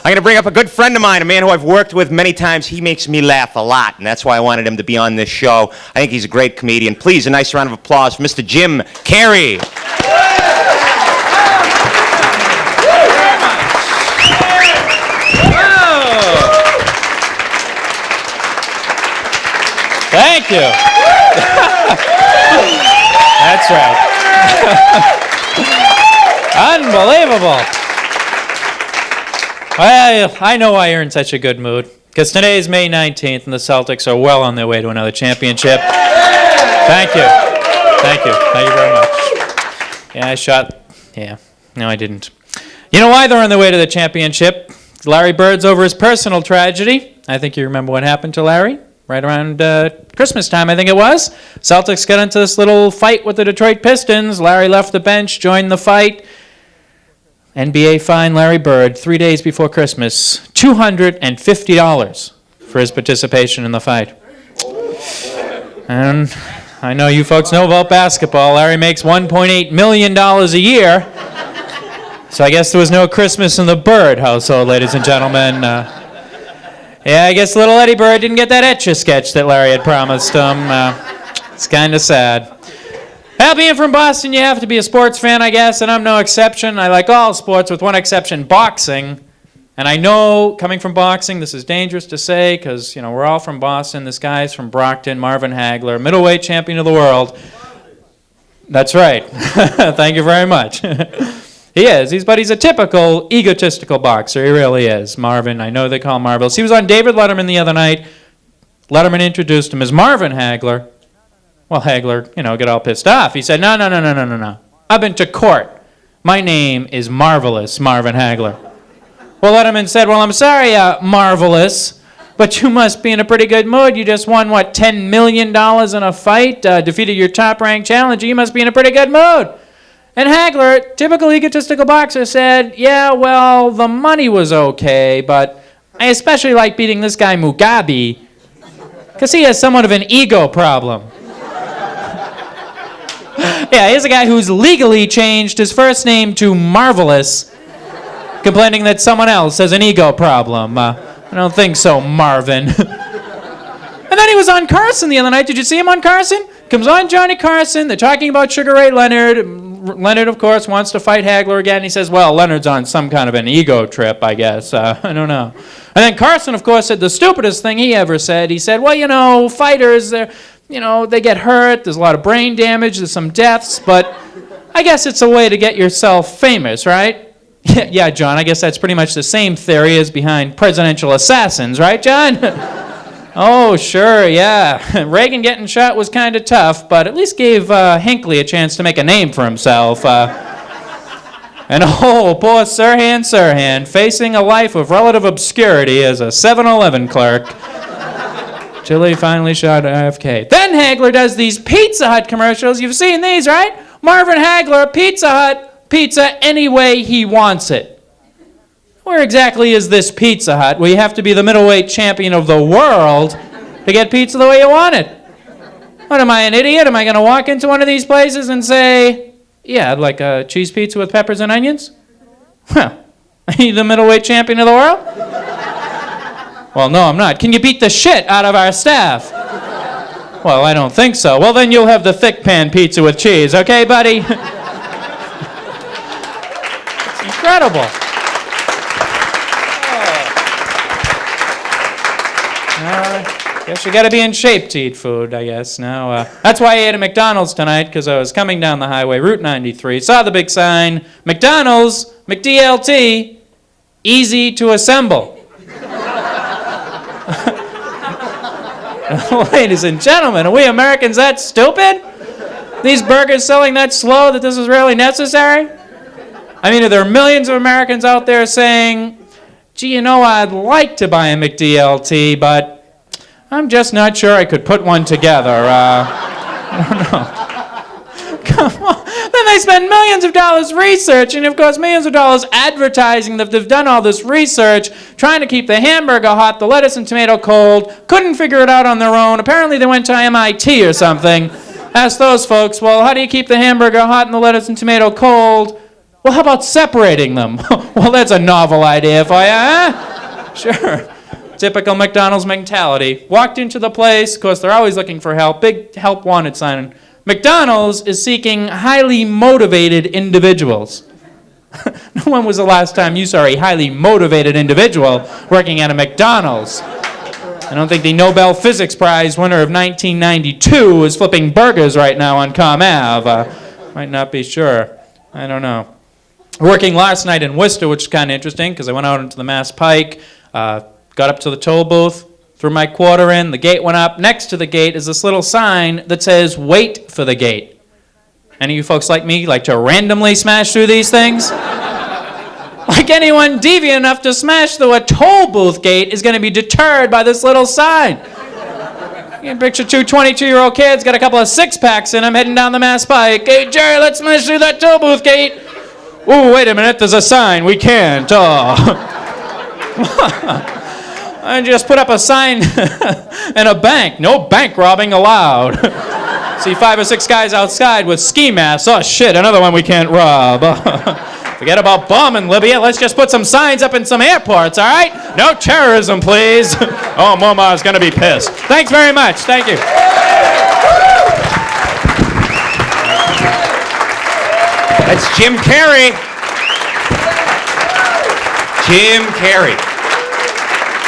I'm going to bring up a good friend of mine, a man who I've worked with many times. He makes me laugh a lot, and that's why I wanted him to be on this show. I think he's a great comedian. Please, a nice round of applause for Mr. Jim Carey. Thank you. That's right. Unbelievable. Well, I know why you're in such a good mood. Because today is May 19th, and the Celtics are well on their way to another championship. Thank you. Thank you. Thank you very much. Yeah, no, I didn't. You know why they're on their way to the championship? Larry Bird's over his personal tragedy. I think you remember what happened to Larry. Right around Christmas time, I think it was. Celtics got into this little fight with the Detroit Pistons. Larry left the bench, joined the fight. NBA fined Larry Bird 3 days before Christmas $250 for his participation in the fight. And I know you folks know about basketball. Larry makes $1.8 million a year. So I guess there was no Christmas in the Bird household, ladies and gentlemen. Yeah, I guess little Eddie Bird didn't get that Etch-a-Sketch that Larry had promised him. It's kind of sad. Well, being from Boston, you have to be a sports fan, I guess, and I'm no exception. I like all sports, with one exception, boxing. And I know, coming from boxing, this is dangerous to say, because, we're all from Boston. This guy's from Brockton, Marvin Hagler, middleweight champion of the world. That's right. Thank you very much. He is. But he's a typical egotistical boxer. He really is. Marvin, I know they call him Marvelous. He was on David Letterman the other night. Letterman introduced him as Marvin Hagler. Well, Hagler, got all pissed off. He said, no. I've been to court. My name is Marvelous Marvin Hagler. Well, Letterman said, well, I'm sorry, Marvelous, but you must be in a pretty good mood. You just won, $10 million in a fight, defeated your top-ranked challenger. You must be in a pretty good mood. And Hagler, typical egotistical boxer, said, yeah, well, the money was okay, but I especially like beating this guy Mugabe because he has somewhat of an ego problem. Yeah, here's a guy who's legally changed his first name to Marvelous, complaining that someone else has an ego problem. I don't think so, Marvin. And then he was on Carson the other night. Did you see him on Carson? Comes on Johnny Carson. They're talking about Sugar Ray Leonard. Leonard, of course, wants to fight Hagler again. He says, well, Leonard's on some kind of an ego trip, I guess. I don't know. And then Carson, of course, said the stupidest thing he ever said. He said, well, fighters, they get hurt. There's a lot of brain damage. There's some deaths. But I guess it's a way to get yourself famous, right? Yeah, John, I guess that's pretty much the same theory as behind presidential assassins, right, John? Oh, sure, yeah. Reagan getting shot was kind of tough, but at least gave Hinckley a chance to make a name for himself. And poor Sirhan, facing a life of relative obscurity as a 7-Eleven clerk, till he finally shot RFK. Then Hagler does these Pizza Hut commercials. You've seen these, right? Marvin Hagler, Pizza Hut, pizza any way he wants it. Where exactly is this Pizza Hut where you have to be the middleweight champion of the world to get pizza the way you want it? What, am I, an idiot? Am I going to walk into one of these places and say, yeah, I'd like a cheese pizza with peppers and onions? Huh. Are you the middleweight champion of the world? Well, no, I'm not. Can you beat the shit out of our staff? Well, I don't think so. Well, then you'll have the thick pan pizza with cheese, okay, buddy? It's incredible. Guess you got to be in shape to eat food, I guess. Now, that's why I ate at McDonald's tonight, because I was coming down the highway, Route 93, saw the big sign, McDonald's, McDLT, easy to assemble. Ladies and gentlemen, are we Americans that stupid? These burgers selling that slow that this is really necessary? I mean, are there millions of Americans out there saying, gee, I'd like to buy a McDLT, but I'm just not sure I could put one together. I don't know. Come on. Then they spend millions of dollars researching, of course, millions of dollars advertising that they've done all this research, trying to keep the hamburger hot, the lettuce and tomato cold, couldn't figure it out on their own. Apparently they went to MIT or something. Ask those folks, well, how do you keep the hamburger hot and the lettuce and tomato cold? Well, how about separating them? Well, that's a novel idea for you, huh? Sure. Typical McDonald's mentality. Walked into the place, of course, they're always looking for help. Big help wanted sign. McDonald's is seeking highly motivated individuals. When was the last time you saw a highly motivated individual working at a McDonald's? I don't think the Nobel Physics Prize winner of 1992 is flipping burgers right now on Com Ave. Might not be sure. I don't know. Working last night in Worcester, which is kind of interesting because I went out into the Mass Pike, got up to the toll booth, threw my quarter in, the gate went up. Next to the gate is this little sign that says, "Wait for the gate." Any of you folks like me like to randomly smash through these things? Like anyone deviant enough to smash through a toll booth gate is going to be deterred by this little sign. You can picture two 22-year-old kids, got a couple of six-packs in them, heading down the Mass Pike. "Hey, Jerry, let's smash through that toll booth gate." "Ooh, wait a minute, there's a sign. We can't." I just put up a sign in a bank. "No bank robbing allowed." See 5 or 6 guys outside with ski masks. "Oh, shit, another one we can't rob." Forget about bombing Libya. Let's just put some signs up in some airports, all right? "No terrorism, please." Oh, Momar's going to be pissed. Thanks very much. Thank you. That's Jim Carey. Jim Carey.